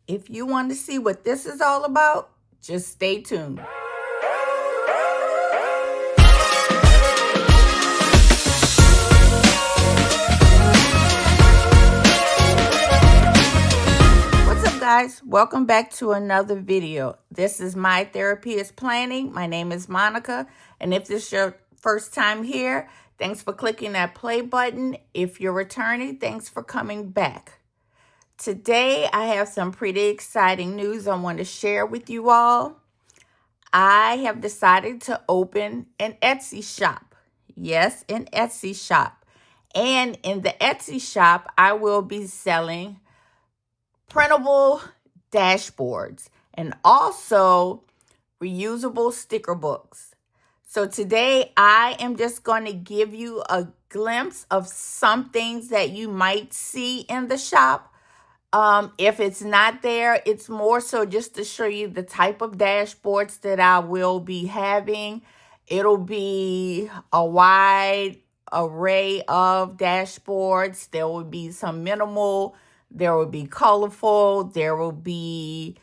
If you want to see what this is all about, just stay tuned. What's up, guys? Welcome back to another video. This is My Therapy is Planning. My name is Monica, and if this is your first time here, thanks for clicking that play button. If you're returning, thanks for coming back. Today, I have some pretty exciting news I want to share with you all. I have decided to open an Etsy shop. Yes, an Etsy shop. And in the Etsy shop, I will be selling printable dashboards and also reusable sticker books. So today, I am just going to give you a glimpse of some things that you might see in the shop. If it's not there, it's more so just to show you the type of dashboards that I will be having. It'll be a wide array of dashboards. There will be some minimal, there will be colorful, there will be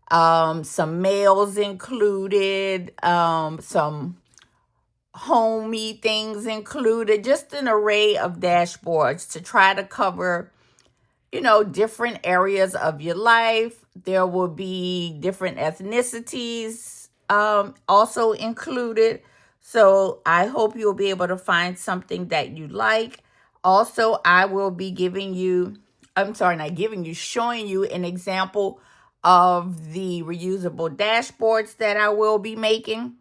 some mails included, some homey things included, just an array of dashboards to try to cover different areas of your life. There will be different ethnicities also included. So I hope you'll be able to find something that you like. Also, I will be showing you an example of the reusable dashboards that I will be making.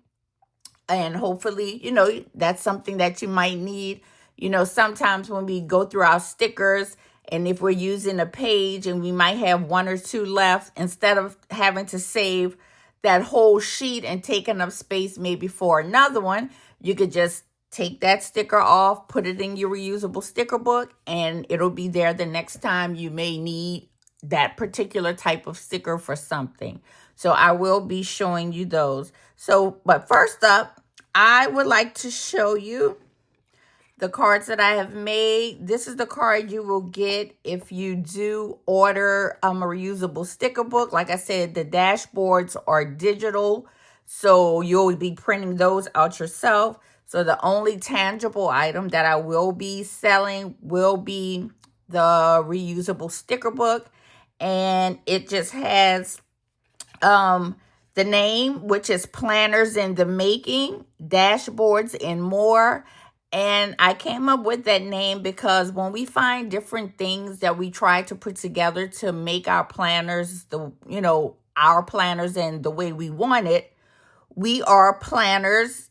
And hopefully, that's something that you might need. Sometimes when we go through our stickers, and if we're using a page and we might have one or two left, instead of having to save that whole sheet and taking up space maybe for another one, you could just take that sticker off, put it in your reusable sticker book, and it'll be there the next time you may need that particular type of sticker for something. So I will be showing you those. But first up, I would like to show you the cards that I have made. This is the card you will get if you do order a reusable sticker book. Like I said, the dashboards are digital, so you'll be printing those out yourself. So the only tangible item that I will be selling will be the reusable sticker book. And it just has the name, which is Planners in the Making, Dashboards and More. And I came up with that name because when we find different things that we try to put together to make our planners, our planners and the way we want it, we are planners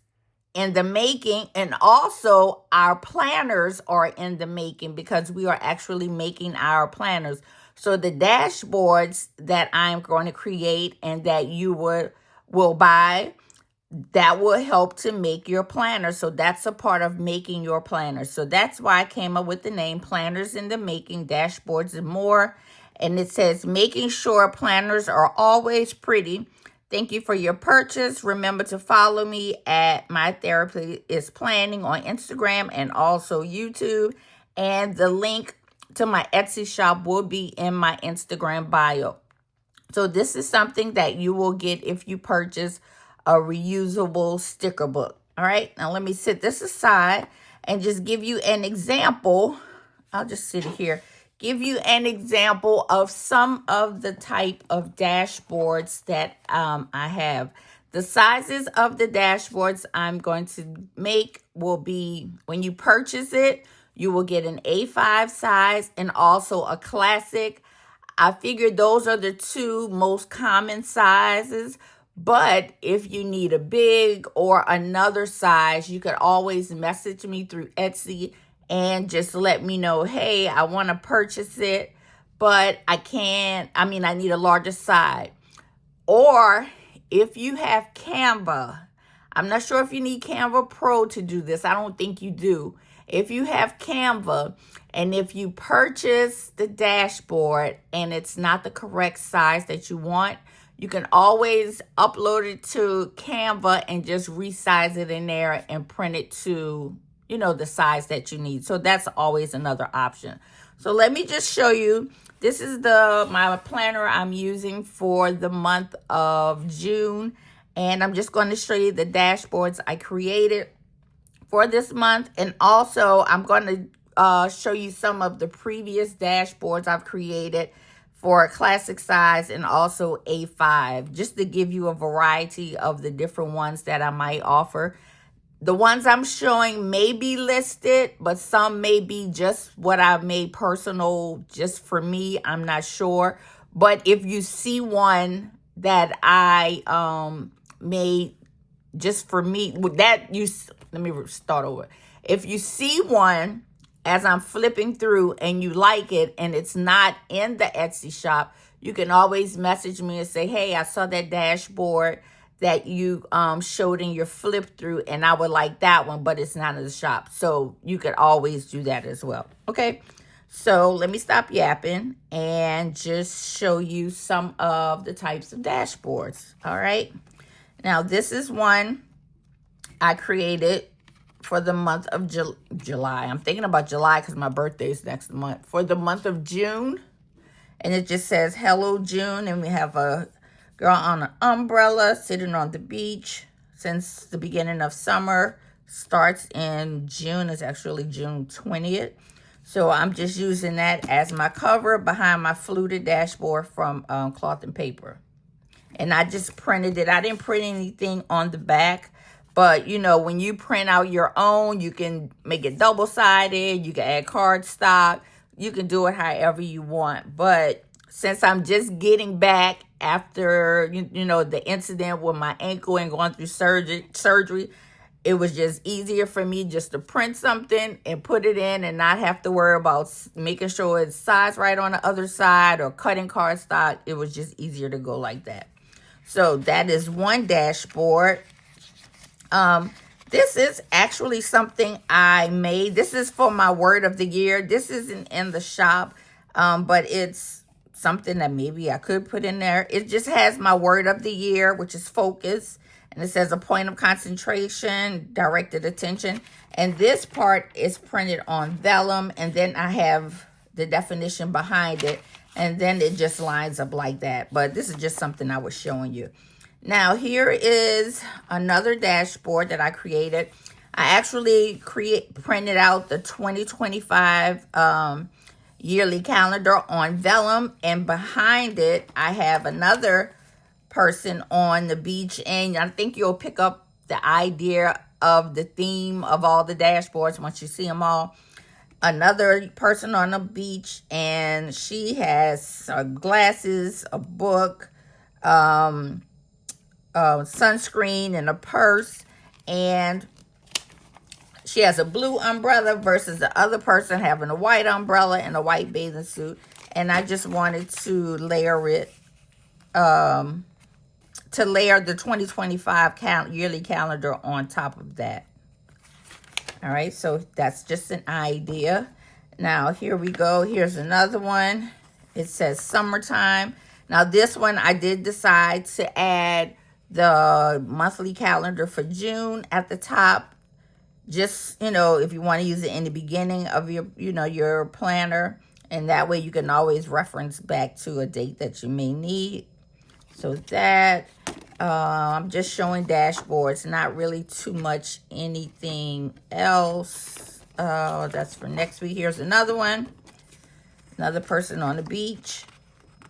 in the making, and also our planners are in the making because we are actually making our planners. So the dashboards that I'm going to create and that you will buy, that will help to make your planner. So that's a part of making your planner. So that's why I came up with the name Planners in the Making, Dashboards and More. And it says, making sure planners are always pretty. Thank you for your purchase. Remember to follow me at My Therapy is Planning on Instagram and also YouTube. And the link to my Etsy shop will be in my Instagram bio. So this is something that you will get if you purchase a reusable sticker book. All right, now let me set this aside and just give you an example. I'll just sit here. Give you an example of some of the type of dashboards that I have. The sizes of the dashboards I'm going to make will be, when you purchase it, you will get an A5 size and also a classic. I figured those are the two most common sizes. But if you need a big or another size, you could always message me through Etsy and just let me know, hey, I want to purchase it, but I need a larger size. Or if you have Canva, I'm not sure if you need Canva Pro to do this. I don't think you do. If you have Canva and if you purchase the dashboard and it's not the correct size that you want, you can always upload it to Canva and just resize it in there and print it to, the size that you need. So that's always another option. So let me just show you this is my planner I'm using for the month of June. And I'm just going to show you the dashboards I created for this month. And also, I'm going to show you some of the previous dashboards I've created for a classic size and also A5, just to give you a variety of the different ones that I might offer. The ones I'm showing may be listed, but some may be just what I made personal just for me. I'm not sure. But if you see one that I made just for me, let me start over. If you see one as I'm flipping through and you like it and it's not in the Etsy shop, you can always message me and say, hey, I saw that dashboard that you showed in your flip through and I would like that one, but it's not in the shop. So you could always do that as well. Okay, so let me stop yapping and just show you some of the types of dashboards. All right, now this is one I created for the month of July. I'm thinking about July because my birthday is next month. For the month of June, and it just says, hello, June, and we have a girl on an umbrella sitting on the beach. Since the beginning of summer starts in June, it's actually June 20th. So I'm just using that as my cover behind my fluted dashboard from Cloth and Paper. And I just printed it. I didn't print anything on the back. But, you know, when you print out your own, you can make it double-sided. You can add cardstock. You can do it however you want. But since I'm just getting back after, you know, the incident with my ankle and going through surgery, it was just easier for me just to print something and put it in and not have to worry about making sure it's sized right on the other side or cutting cardstock. It was just easier to go like that. So that is one dashboard. This is actually something I made. This is for my word of the year. This isn't in the shop, but it's something that maybe I could put in there. It just has my word of the year, which is focus. And it says a point of concentration, directed attention. And this part is printed on vellum. And then I have the definition behind it. And then it just lines up like that. But this is just something I was showing you. Now, here is another dashboard that I created. I actually printed out the 2025 yearly calendar on vellum. And behind it, I have another person on the beach. And I think you'll pick up the idea of the theme of all the dashboards once you see them all. Another person on the beach, and she has glasses, a book, sunscreen, and a purse, and she has a blue umbrella versus the other person having a white umbrella and a white bathing suit. And I just wanted to layer it, to layer the 2025 yearly calendar on top of that. All right, so that's just an idea. Now, here we go. Here's another one. It says summertime. Now, this one, I did decide to add the monthly calendar for June at the top. Just, you know, if you want to use it in the beginning of your, you know, your planner. And that way you can always reference back to a date that you may need. So that, I'm just showing dashboards, not really too much anything else. That's for next week. Here's another one. Another person on the beach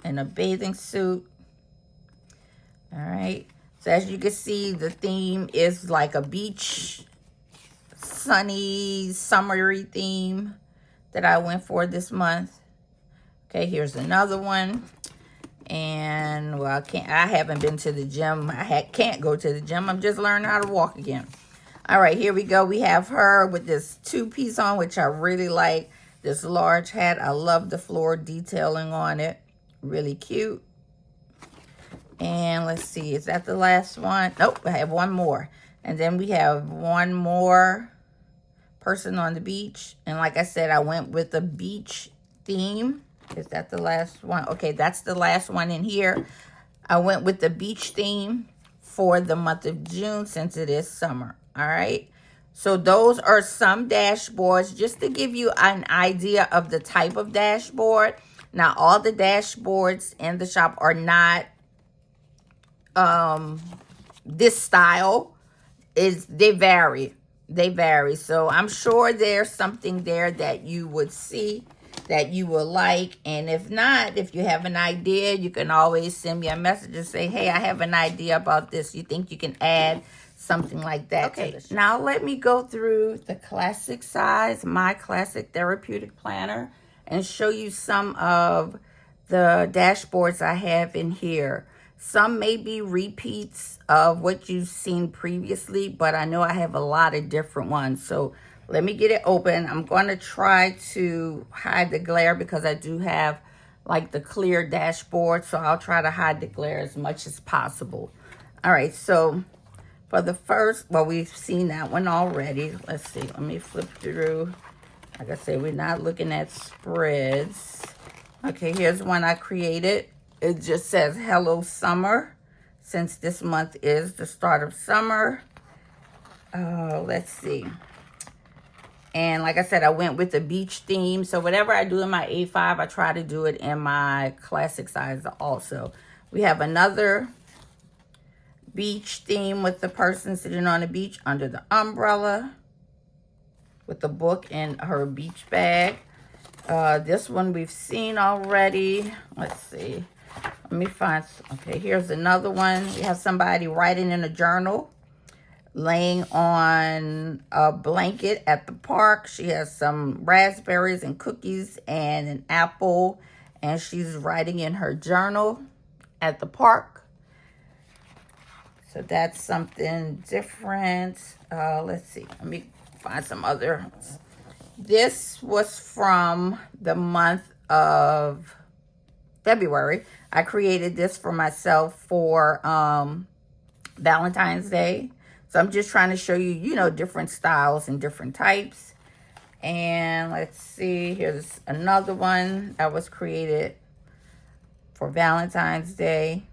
in a bathing suit. All right. So as you can see, the theme is like a beach, sunny, summery theme that I went for this month. Okay, here's another one. And, well, I haven't been to the gym. I can't go to the gym. I'm just learning how to walk again. All right, here we go. We have her with this two-piece on, which I really like. This large hat. I love the floral detailing on it. Really cute. And let's see. Is that the last one? Nope, I have one more. And then we have one more person on the beach. And like I said, I went with the beach theme. Is that the last one? Okay, that's the last one in here. I went with the beach theme for the month of June since it is summer. All right. So those are some dashboards just to give you an idea of the type of dashboard. Now, all the dashboards in the shop are not this style. They vary. They vary. So I'm sure there's something there that you would see that you will like. And if not, if you have an idea, you can always send me a message and say, hey, I have an idea about this. You think you can add something like that? Okay, now let me go through the classic size, my classic therapeutic planner, and show you some of the dashboards I have in here. Some may be repeats of what you've seen previously, but I know I have a lot of different ones. So let me get it open. I'm going to try to hide the glare because I do have like the clear dashboard. So I'll try to hide the glare as much as possible. All right, so for the first, well, we've seen that one already. Let's see, let me flip through. Like I said, we're not looking at spreads. Okay, here's one I created. It just says, hello, summer, since this month is the start of summer. Let's see. And like I said, I went with the beach theme. So whatever I do in my A5, I try to do it in my classic size also. We have another beach theme with the person sitting on the beach under the umbrella with the book and her beach bag. This one we've seen already. Let's see. Let me find, okay, here's another one. We have somebody writing in a journal, laying on a blanket at the park. She has some raspberries and cookies and an apple, and she's writing in her journal at the park. So that's something different. Let's see, let me find some other. This was from the month of February. I created this for myself for Valentine's Day. So I'm just trying to show you, you know, different styles and different types. And let's see, here's another one that was created for Valentine's Day.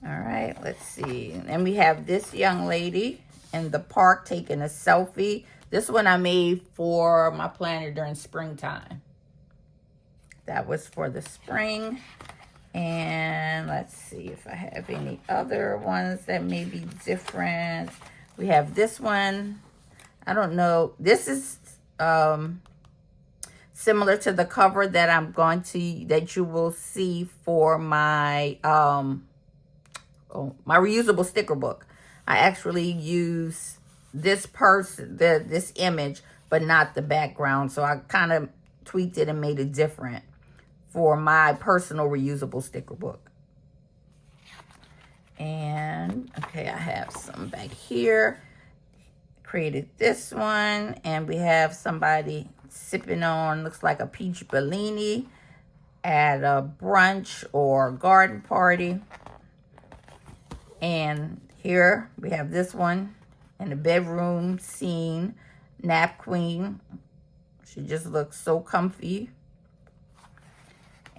All right, let's see. And we have this young lady in the park taking a selfie. This one I made for my planner during springtime. That was for the spring. And let's see if I have any other ones that may be different. We have this one. I don't know. This is similar to the cover that you will see for my my reusable sticker book. I actually use this this image, but not the background. So I kind of tweaked it and made it different for my personal reusable sticker book. And okay, I have some back here. Created this one, and we have somebody sipping on, looks like a peach Bellini at a brunch or garden party. And here we have this one in the bedroom scene, nap queen. She just looks so comfy.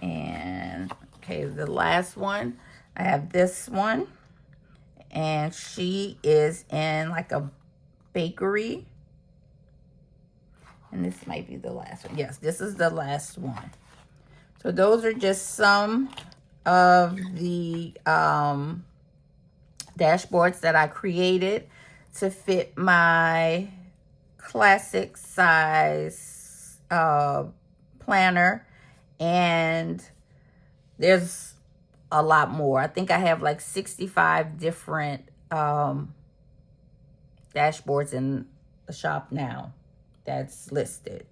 And okay, the last one, I have this one, and she is in like a bakery. And this might be the last one. Yes, this is the last one. So those are just some of the dashboards that I created to fit my classic size planner. And there's a lot more. I think I have like 65 different dashboards in the shop now that's listed.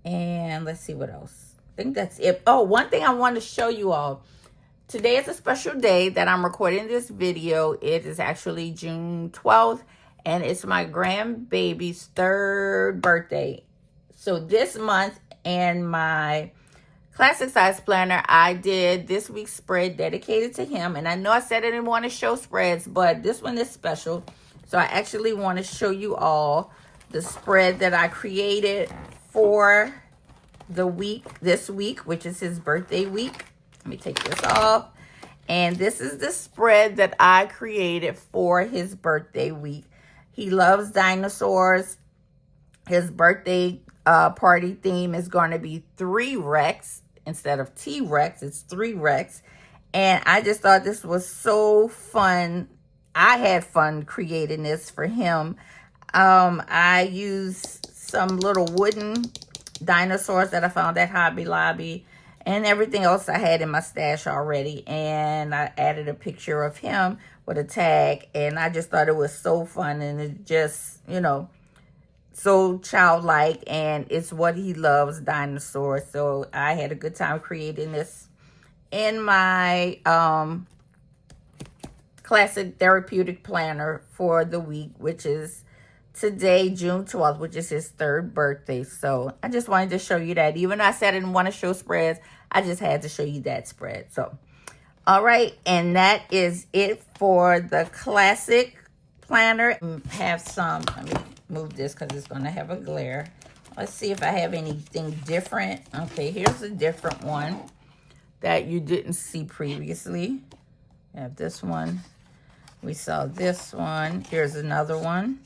And let's see what else. I think that's it. Oh, one thing I want to show you all. Today is a special day that I'm recording this video. It is actually June 12th, and it's my grandbaby's 3rd birthday. So this month, and my classic size planner, I did this week's spread dedicated to him. And I know I said I didn't want to show spreads, but this one is special. So I actually want to show you all the spread that I created for the week, this week, which is his birthday week. Let me take this off. And this is the spread that I created for his birthday week. He loves dinosaurs. His birthday party theme is going to be 3 Rex instead of T-Rex. It's 3 Rex. And I just thought this was so fun. I had fun creating this for him. I used some little wooden dinosaurs that I found at Hobby Lobby and everything else I had in my stash already. And I added a picture of him with a tag. And I just thought it was so fun. And it just, so childlike. And it's what he loves, dinosaurs. So I had a good time creating this in my classic therapeutic planner for the week, which is today, June 12th, which is his 3rd birthday. So I just wanted to show you that. Even though I said I didn't want to show spreads, I just had to show you that spread. So, all right. And that is it for the classic planner. Have some, let me move this because it's going to have a glare. Let's see if I have anything different. Okay, here's a different one that you didn't see previously. I have this one. We saw this one. Here's another one.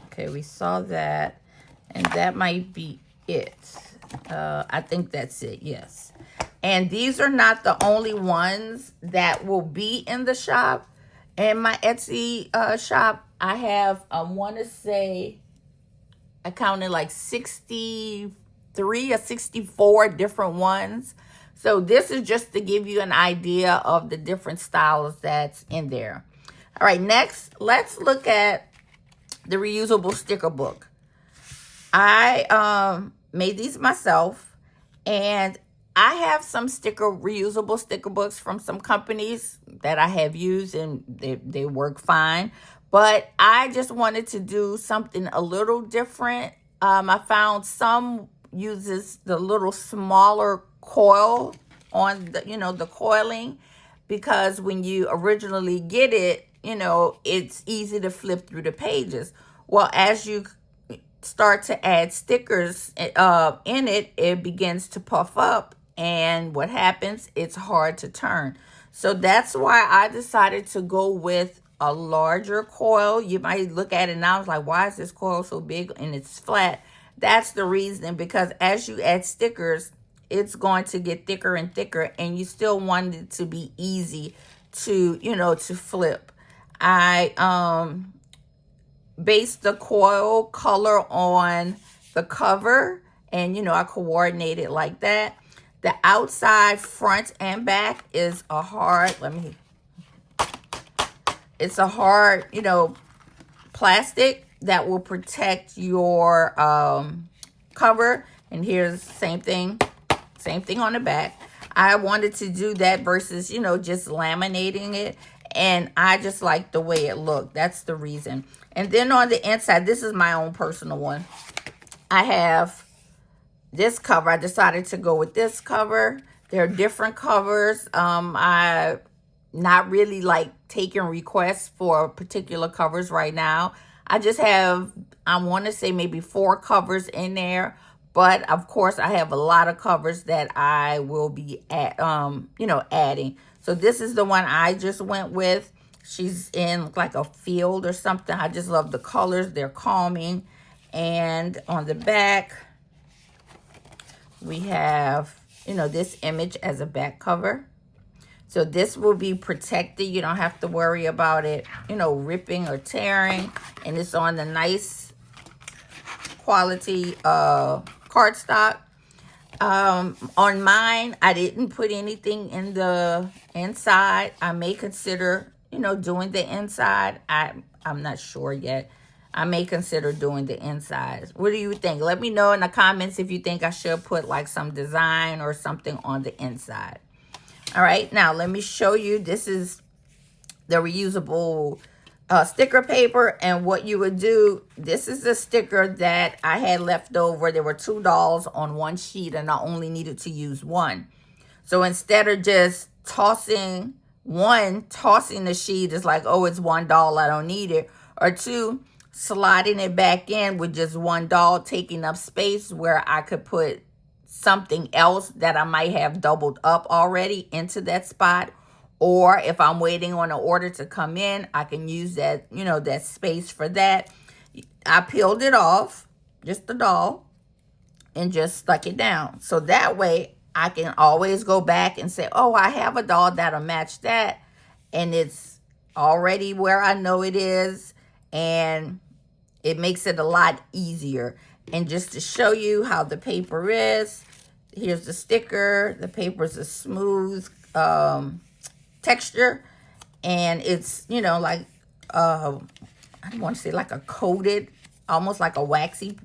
Okay, we saw that. And that might be it. I think that's it, yes. And these are not the only ones that will be in the shop. In my Etsy shop, I have, I want to say, I counted like 63 or 64 different ones. So this is just to give you an idea of the different styles that's in there. All right, next, let's look at the reusable sticker book. I made these myself, and I have some reusable sticker books from some companies that I have used, and they work fine. But I just wanted to do something a little different. I found some uses the little smaller coil on the, the coiling, because when you originally get it, it's easy to flip through the pages. Well, as you start to add stickers in it, it begins to puff up, and what happens? It's hard to turn. So that's why I decided to go with a larger coil. You might look at it now, it's like, why is this coil so big and it's flat? That's the reason, because as you add stickers, it's going to get thicker and thicker, and you still want it to be easy to, to flip. I based the coil color on the cover, and, I coordinated like that. The outside, front, and back is a hard, it's a hard, plastic that will protect your cover. And here's same thing on the back. I wanted to do that versus, just laminating it. And I just like the way it looked. That's the reason. And then on the inside, this is my own personal one. I have this cover. I decided to go with this cover. There are different covers. I not really like taking requests for particular covers right now. I just have, I want to say maybe 4 covers in there. But of course, I have a lot of covers that I will be adding. So this is the one I just went with. She's in like a field or something. I just love the colors. They're calming. And on the back, we have, this image as a back cover. So this will be protected. You don't have to worry about it, ripping or tearing. And it's on the nice quality cardstock. On mine, I didn't put anything in the inside. I may consider, doing the inside. I'm not sure yet. I may consider doing the insides. What do you think? Let me know in the comments if you think I should put like some design or something on the inside. All right, now let me show you. This is the reusable sticker paper, and what you would do, this is the sticker that I had left over. There were 2 dolls on one sheet, and I only needed to use one. So instead of just tossing the sheet, it's like, oh, it's 1 doll, I don't need it. Or 2, sliding it back in with just 1 doll, taking up space where I could put something else that I might have doubled up already into that spot. Or if I'm waiting on an order to come in, I can use that, that space for that. I peeled it off, just the doll, and just stuck it down. So that way I can always go back and say, oh, I have a doll that'll match that. And it's already where I know it is. And it makes it a lot easier. And just to show you how the paper is, here's the sticker. The paper is a smooth texture. And it's, like, I don't want to say like a coated, almost like a waxy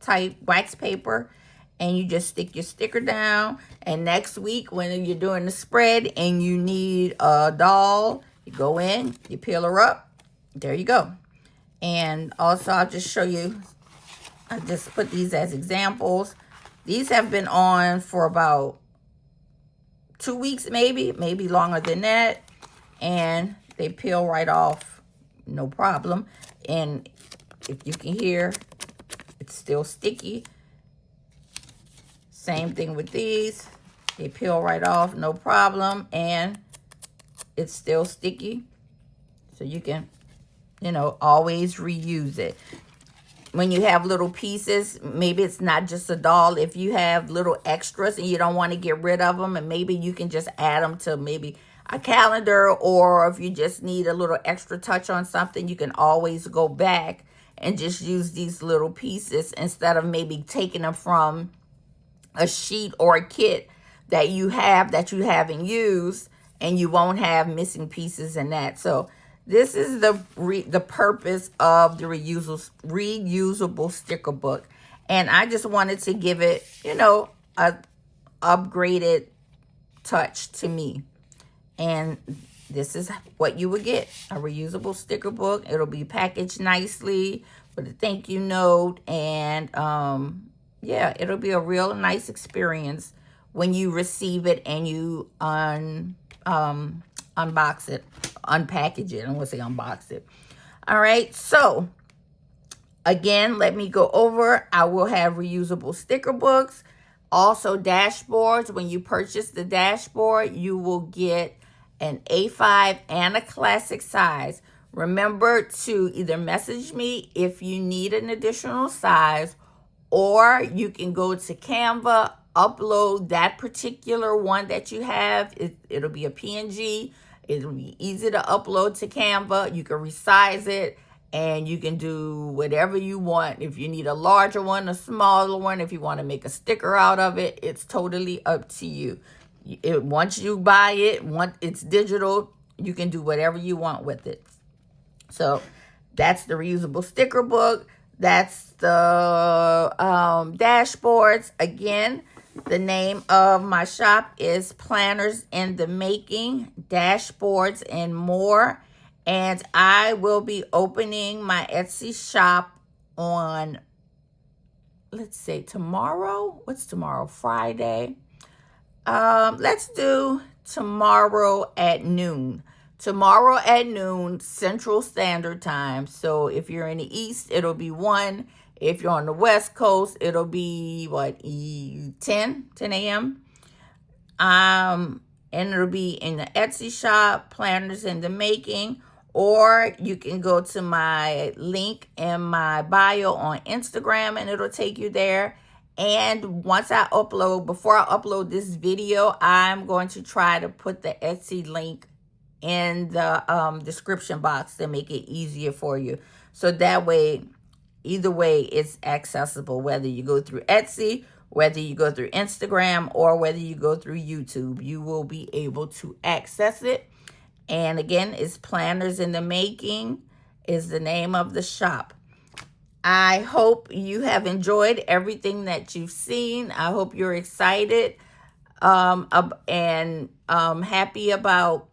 type wax paper. And you just stick your sticker down. And next week when you're doing the spread and you need a doll, you go in, you peel her up. There you go. And also I'll just show you, I just put these as examples. These have been on for about 2 weeks, maybe longer than that. And they peel right off, no problem. And if you can hear, it's still sticky. Same thing with these. They peel right off, no problem. And it's still sticky. So you can, always reuse it. When you have little pieces, maybe it's not just a doll. If you have little extras and you don't want to get rid of them, and maybe you can just add them to maybe a calendar, or if you just need a little extra touch on something, you can always go back and just use these little pieces instead of maybe taking them from a sheet or a kit that you haven't used, and you won't have missing pieces in that. So this is the purpose of the reusable sticker book. And I just wanted to give it, a upgraded touch to me. And this is what you would get, a reusable sticker book. It'll be packaged nicely with a thank you note. And yeah, it'll be a real nice experience when you receive it and you unbox it, unpackage it. I don't want to say unbox it. All right, so again, let me go over. I will have reusable sticker books, also dashboards. When you purchase the dashboard, you will get an A5 and a classic size. Remember to either message me if you need an additional size, or you can go to Canva, upload that particular one that you have. It'll be a PNG. It'll be easy to upload to Canva. You can resize it, and you can do whatever you want. If you need a larger one, a smaller one, if you want to make a sticker out of it, it's totally up to you. Once you buy it, once it's digital, you can do whatever you want with it. So that's the reusable sticker book. That's the dashboards. Again, the name of my shop is Planners in the Making, Dashboards and More. And I will be opening my Etsy shop on, let's say tomorrow. What's tomorrow? Friday. Let's do tomorrow at noon. Tomorrow at noon, Central Standard Time. So if you're in the East, it'll be 1. If you're on the West Coast, it'll be, 10 a.m. And it'll be in the Etsy shop, Planners in the Making. Or you can go to my link in my bio on Instagram, and it'll take you there. And once I upload, before I upload this video, I'm going to try to put the Etsy link in the description box to make it easier for you. So that way, either way, it's accessible, whether you go through Etsy, whether you go through Instagram, or whether you go through YouTube, you will be able to access it. And again, it's Planners in the Making is the name of the shop. I hope you have enjoyed everything that you've seen. I hope you're excited and happy about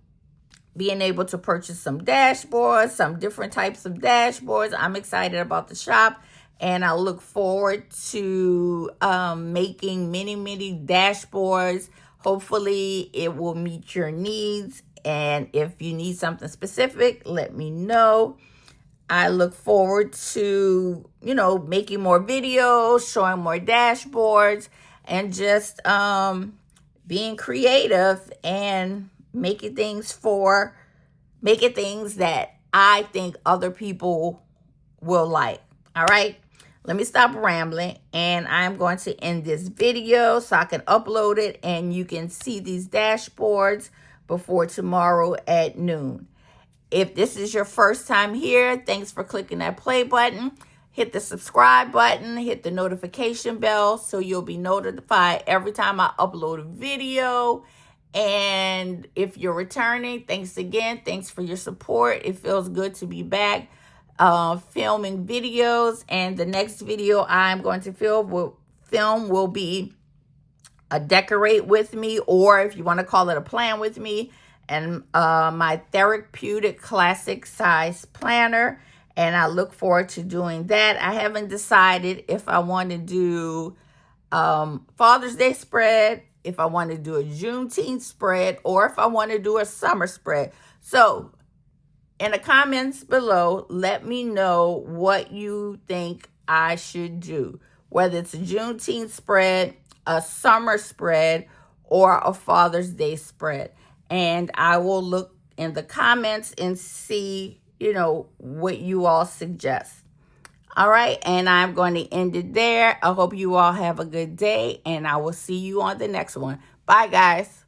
being able to purchase some dashboards, some different types of dashboards. I'm excited about the shop, and I look forward to making many dashboards. Hopefully it will meet your needs. And if you need something specific, let me know. I look forward to, making more videos, showing more dashboards, and just being creative and making things that I think other people will like. All right. Let me stop rambling, and I'm going to end this video so I can upload it and you can see these dashboards before tomorrow at noon. If this is your first time here, thanks for clicking that play button. Hit the subscribe button, hit the notification bell so you'll be notified every time I upload a video. And if you're returning, thanks again. Thanks for your support. It feels good to be back filming videos. And the next video I'm going to film will be a decorate with me, or if you want to call it a plan with me, and my therapeutic classic size planner. And I look forward to doing that. I haven't decided if I want to do Father's Day spread, if I want to do a Juneteenth spread, or if I want to do a summer spread. So in the comments below, let me know what you think I should do, whether it's a Juneteenth spread, a summer spread, or a Father's Day spread. And I will look in the comments and see, what you all suggest. All right, and I'm going to end it there. I hope you all have a good day, and I will see you on the next one. Bye, guys.